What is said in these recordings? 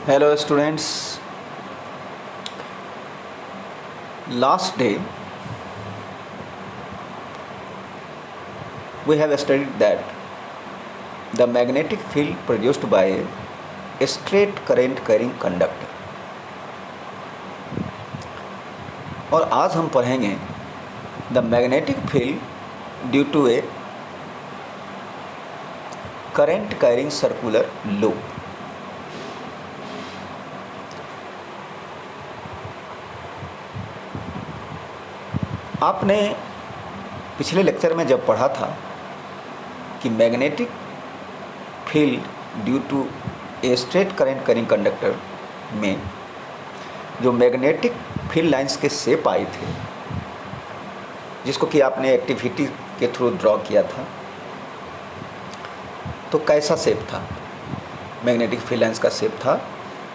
Hello students, last day we have studied that the magnetic field produced by a straight current carrying conductor, और आज हम पढ़ेंगे the magnetic field due to a current carrying circular loop. आपने पिछले lecture में जब पढ़ा था कि magnetic field due to a straight current carrying conductor में जो मैग्नेटिक फील्ड लाइंस के शेप आए थे, जिसको कि आपने एक्टिविटी के थ्रू ड्रॉ किया था, तो कैसा शेप था? मैग्नेटिक फील्ड लाइंस का शेप था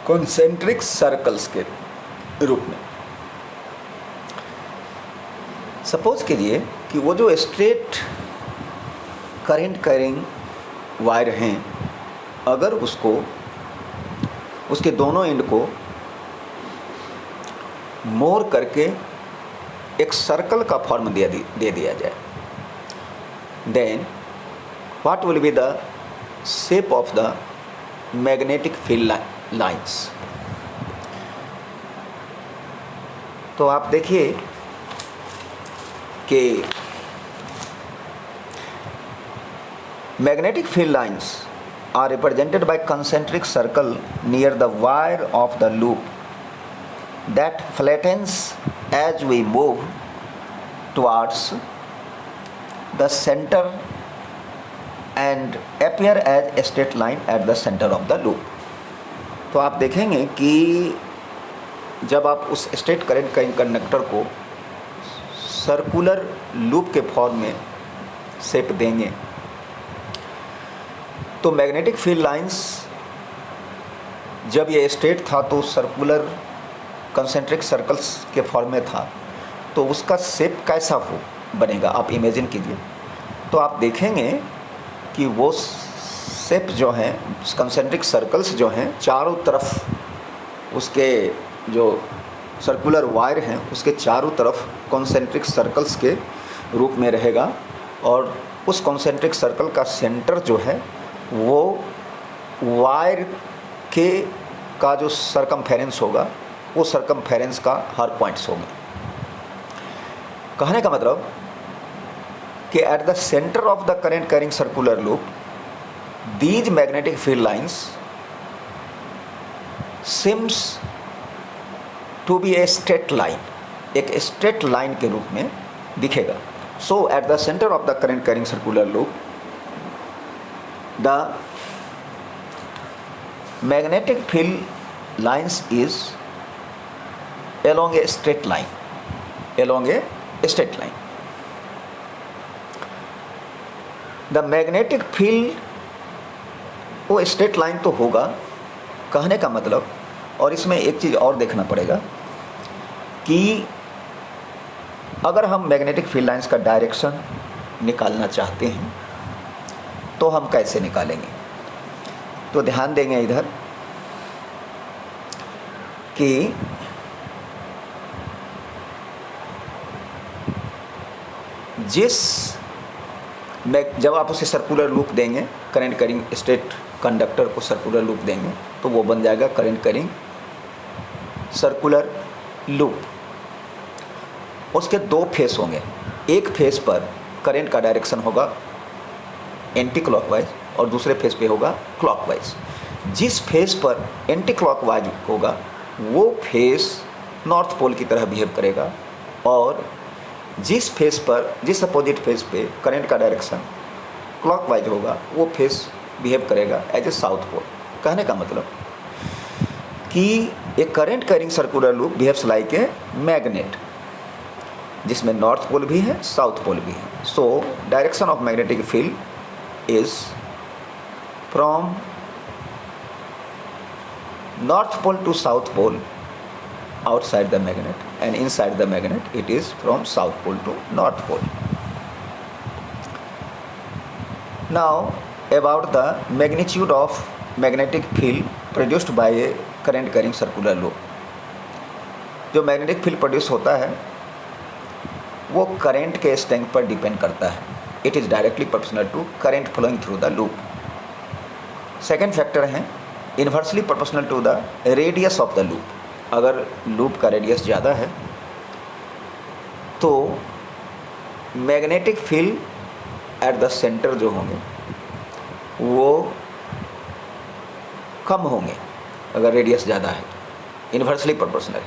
कॉन्सेंट्रिक सर्कल्स के रूप में। सपोज कीजिए कि वो जो स्ट्रेट करंट कैरिंग वायर हैं, अगर उसको उसके दोनों एंड को मोर करके एक सर्कल का फॉर्म दे दिया जाए, then what will be the shape of the magnetic field lines. तो आप देखिए कि magnetic field lines are represented by concentric circle near the wire of the loop that flattens as we move towards the center and appear as a straight line at the center of the loop। तो आप देखेंगे कि जब आप उस straight current carrying conductor को circular loop के form में शेप देंगे, तो मैग्नेटिक फील्ड लाइंस जब ये स्ट्रेट था तो सर्कुलर कंसेंट्रिक सर्कल्स के फॉर्म में था, तो उसका शेप कैसा बनेगा आप इमेजिन कीजिए। तो आप देखेंगे कि वो शेप जो हैं, कंसेंट्रिक सर्कल्स जो हैं, चारों तरफ उसके जो सर्कुलर वायर हैं उसके चारों तरफ कॉन्सेंट्रिक सर्कल्स के रूप में रहेगा, और उस कॉन्सेंट्रिक सर्कल का सेंटर जो है वो वायर के का जो सरकमफेरेंस होगा वो सरकमफेरेंस का हर पॉइंट्स होगा। कहने का मतलब कि at the centre of the current carrying circular loop these magnetic field lines seems to be a straight line, एक स्ट्रेट लाइन के रूप में दिखेगा। So at the centre of the current carrying circular loop the magnetic field lines is along a straight line, along a straight line। the magnetic field वो straight line तो होगा, कहने का मतलब। और इसमें एक चीज़ और देखना पड़ेगा कि अगर हम मैग्नेटिक फील्ड लाइंस का डायरेक्शन निकालना चाहते हैं तो हम कैसे निकालेंगे। तो ध्यान देंगे इधर कि जब आप उसे सर्कुलर लूप देंगे, करंट कैरिंग स्ट्रेट कंडक्टर को सर्कुलर लूप देंगे, तो वो बन जाएगा करंट कैरिंग सर्कुलर लूप। उसके दो फेस होंगे, एक फेस पर करंट का डायरेक्शन होगा एंटी क्लॉकवाइज और दूसरे फेस पे होगा क्लॉकवाइज। जिस फेस पर एंटी क्लॉकवाइज होगा वो फेस नॉर्थ पोल की तरह बिहेव करेगा, और जिस फेस पर, जिस अपोजिट फेस पे करंट का डायरेक्शन क्लॉकवाइज होगा वो फेस बिहेव करेगा एज ए साउथ पोल। कहने का मतलब कि एक current carrying circular loop behaves like a magnet, जिसमें नॉर्थ पोल भी है, साउथ पोल भी है। So direction of magnetic field is from north pole to south pole outside the magnet, and inside the magnet it is from south pole to north pole। Now about the magnitude of magnetic field produced by a current carrying circular loop. जो magnetic field produce होता है वो current के strength पर depend करता है। It is directly proportional to current flowing through the loop. Second factor है inversely proportional to the radius of the loop. अगर लूप का रेडियस ज़्यादा है तो magnetic field at the centre जो होंगे वो कम होंगे अगर रेडियस ज़्यादा है, inversely proportional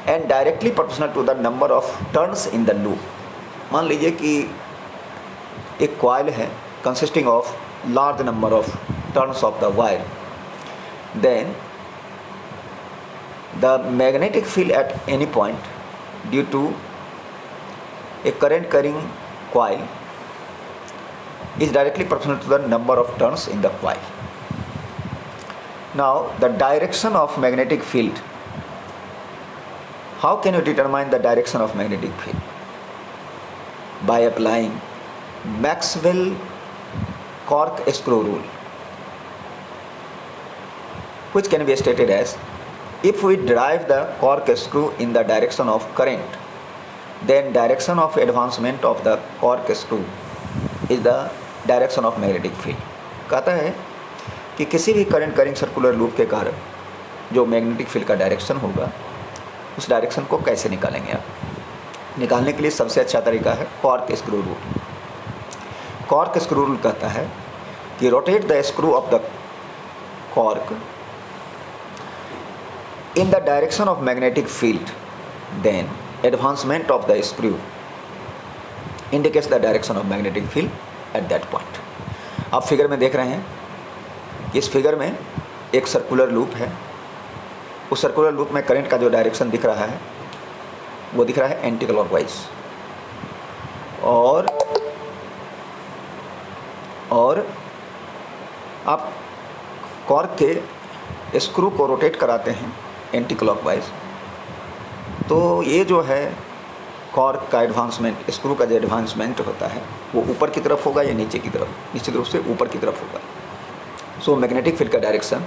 and directly proportional to the number of turns in the loop. मान लीजिए कि एक कॉइल है consisting of large number of turns of the wire, then the magnetic field at any point due to a current carrying coil is directly proportional to the number of turns in the coil. Now the direction of magnetic field. How can you determine the direction of magnetic field? By applying Maxwell corkscrew rule, which can be stated as if we drive the corkscrew in the direction of current, then direction of advancement of the corkscrew is the direction of magnetic field। कहता है कि किसी भी current carrying circular loop के कारण जो magnetic field का direction होगा उस डायरेक्शन को कैसे निकालेंगे आप। निकालने के लिए सबसे अच्छा तरीका है कॉर्कस्क्रू रूल। कॉर्कस्क्रू रूल कहता है कि rotate the screw of the cork in the direction of magnetic field, then advancement of the screw indicates the direction of magnetic field at that point। आप फिगर में देख रहे हैं कि इस फिगर में एक सर्कुलर लूप है। उस सर्कुलर लूप में करंट का जो डायरेक्शन दिख रहा है वो दिख रहा है एंटी क्लॉकवाइज, और आप कॉर्क के स्क्रू को रोटेट कराते हैं एंटी क्लॉकवाइज, तो ये जो है कॉर्क का एडवांसमेंट, स्क्रू का जो एडवांसमेंट होता है वो ऊपर की तरफ होगा या नीचे की तरफ, निश्चित रूप से ऊपर की तरफ होगा। सो मैग्नेटिक फील्ड का डायरेक्शन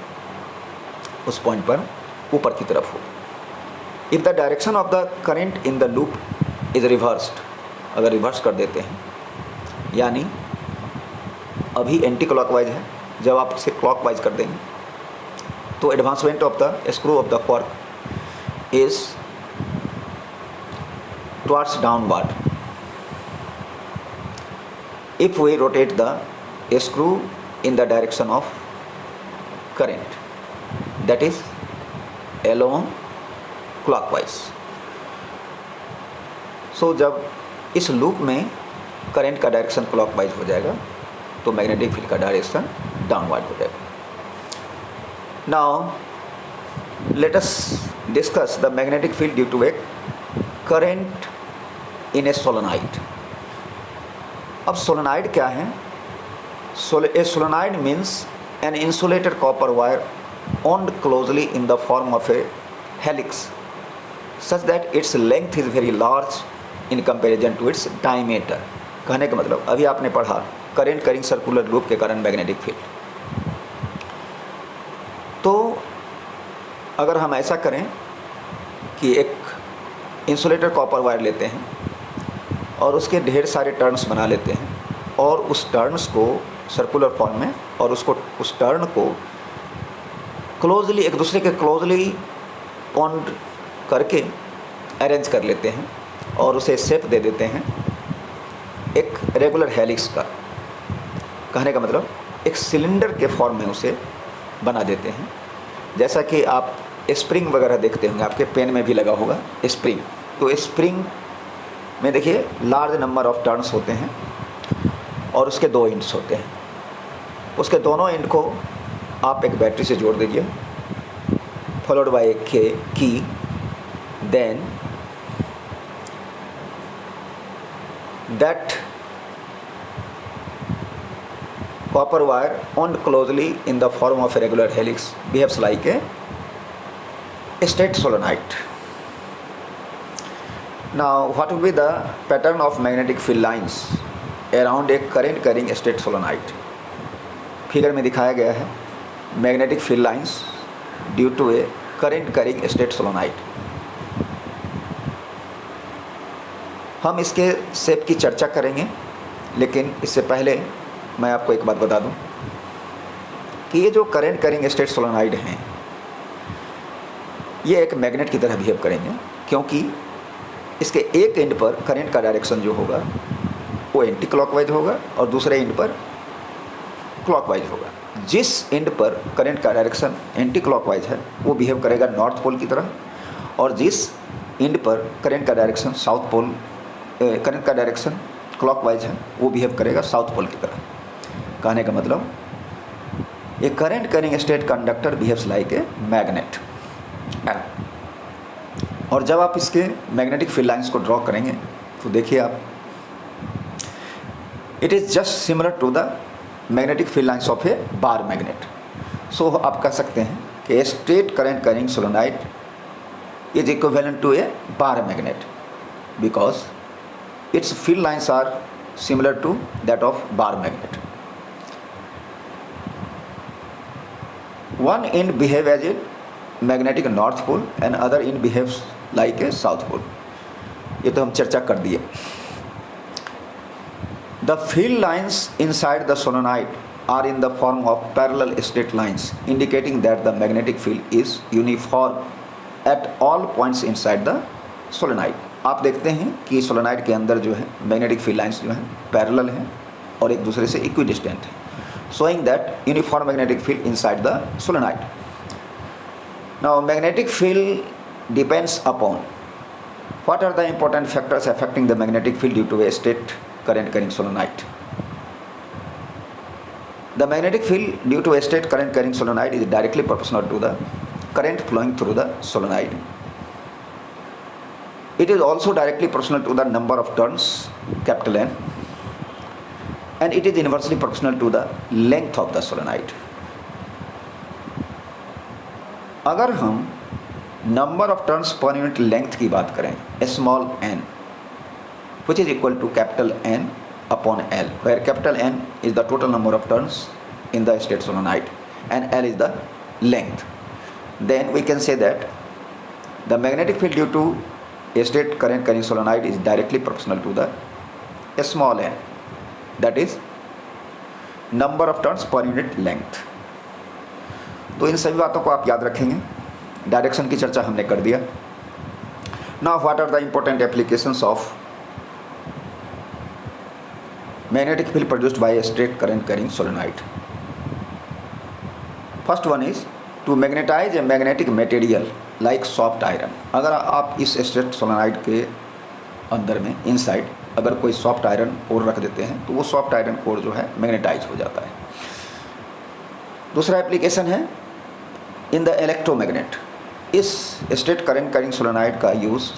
उस पॉइंट पर ऊपर की तरफ होगा। If the direction of the current in the loop is reversed, अगर रिवर्स कर देते हैं, यानी अभी एंटी क्लॉकवाइज है, जब आप इसे क्लॉकवाइज कर देंगे तो advancement of the screw of the cork is towards downward। If we rotate the screw in the direction of current, that is along clockwise। So जब इस लूप में करंट का डायरेक्शन क्लॉकवाइज हो जाएगा तो मैग्नेटिक फील्ड का direction downward हो जाएगा। Now let us discuss the magnetic field due to a current in a solenoid। अब सोलेनाइड क्या है? A solenoid means an insulated copper wire wound closely in the form of a helix such that its length is very large in comparison to its diameter। कहने का मतलब अभी आपने पढ़ा current carrying circular loop के कारण magnetic field. तो अगर हम ऐसा करें कि एक इंसुलेटर कॉपर वायर लेते हैं और उसके ढेर सारे टर्न्स बना लेते हैं और उस टर्न्स को सर्कुलर फॉर्म में, और उस टर्न को क्लोजली, एक दूसरे के क्लोजली पॉन्ड करके अरेंज कर लेते हैं और उसे शेप दे देते हैं एक रेगुलर हेलिक्स का। कहने का मतलब एक सिलेंडर के फॉर्म में उसे बना देते हैं। जैसा कि आप स्प्रिंग वगैरह देखते होंगे, आपके पेन में भी लगा होगा स्प्रिंग। तो स्प्रिंग में देखिए लार्ज नंबर ऑफ टर्न्स होते हैं और उसके दो एंड्स होते हैं। उसके दोनों एंड को आप एक बैटरी से जोड़ दीजिए, followed by a key, then that copper wire wound closely in the form of a regular helix behaves like a straight solenoid। Now what will be the pattern of magnetic field lines around a current carrying straight solenoid? Figure में दिखाया गया है magnetic field lines due to a current carrying straight solenoid. हम इसके shape की चर्चा करेंगे, लेकिन इससे पहले मैं आपको एक बात बता दूं कि ये जो करंट कैरिंग स्टेट सोलेनॉइड हैं ये एक मैग्नेट की तरह बिहेव करेंगे, क्योंकि इसके एक एंड पर करंट का डायरेक्शन जो होगा वो एंटी क्लॉकवाइज होगा और दूसरे एंड पर क्लॉकवाइज होगा। जिस एंड पर करंट का डायरेक्शन एंटी क्लॉकवाइज है वो बिहेव करेगा नॉर्थ पोल की तरह, और जिस एंड पर करंट का डायरेक्शन करंट का डायरेक्शन क्लॉकवाइज है वो बिहेव करेगा साउथ पोल की तरह। कहने का मतलब a current carrying straight conductor behaves like a magnet. और जब आप इसके मैग्नेटिक फील्ड लाइंस को ड्रॉ करेंगे तो देखिए आप, it is just similar to the magnetic field lines of a bar magnet. So आप कह सकते हैं कि a straight current carrying solenoid is equivalent to a bar magnet because its field lines are similar to that of bar magnet. One end behave as a magnetic north pole and other end behaves like a south pole. ये तो हम चर्चा कर दिए। The field lines inside the solenoid are in the form of parallel straight lines indicating that the magnetic field is uniform at all points inside the solenoid. आप देखते हैं कि सोलेनॉइड के अंदर जो है मैग्नेटिक फील्ड लाइंस जो हैं पैरेलल हैं और एक दूसरे से इक्विडिस्टेंट हैं, showing that uniform magnetic field inside the solenoid. Now magnetic field depends upon what are the important factors affecting the magnetic field due to a straight current carrying solenoid. The magnetic field due to a straight current carrying solenoid is directly proportional to the current flowing through the solenoid. It is also directly proportional to the number of turns capital N, and it is inversely proportional to the length of the solenoid. अगर हम number of turns per unit length की बात करें, small n which is equal to capital N upon L, where capital N is the total number of turns in the straight solenoid and L is the length, then we can say that the magnetic field due to a straight current carrying solenoid is directly proportional to the small n, that is number of turns per unit length. तो इन सभी बातों को आप याद रखेंगे। Direction की चर्चा हमने कर दिया। Now what are the important applications of magnetic field produced by a straight current carrying solenoid? First one is to magnetise a magnetic material like soft iron. अगर आप इस स्ट्रेट सोलेनॉइड के अंदर में इनसाइड अगर कोई सॉफ्ट आयरन कोर रख देते हैं तो वो सॉफ्ट आयरन कोर जो है मैग्नेटाइज हो जाता है। दूसरा एप्लीकेशन है इन द इलेक्ट्रोमैग्नेट। इस स्ट्रेट करंट कैरिंग सोलेनॉइड का यूज़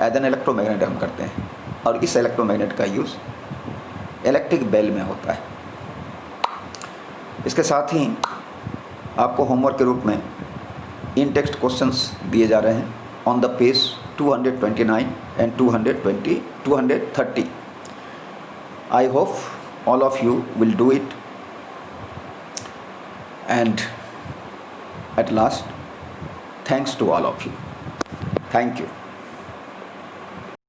एज एन इलेक्ट्रोमैग्नेट हम करते हैं, और इस इलेक्ट्रोमैग्नेट का यूज़ इलेक्ट्रिक बेल में होता है। इसके साथ ही आपको होमवर्क के रूप में इन टेक्स्ट क्वेश्चंस दिए जा रहे हैं on the page 229 and 230। I hope all of you will do it, and at last thanks to all of you. Thank you.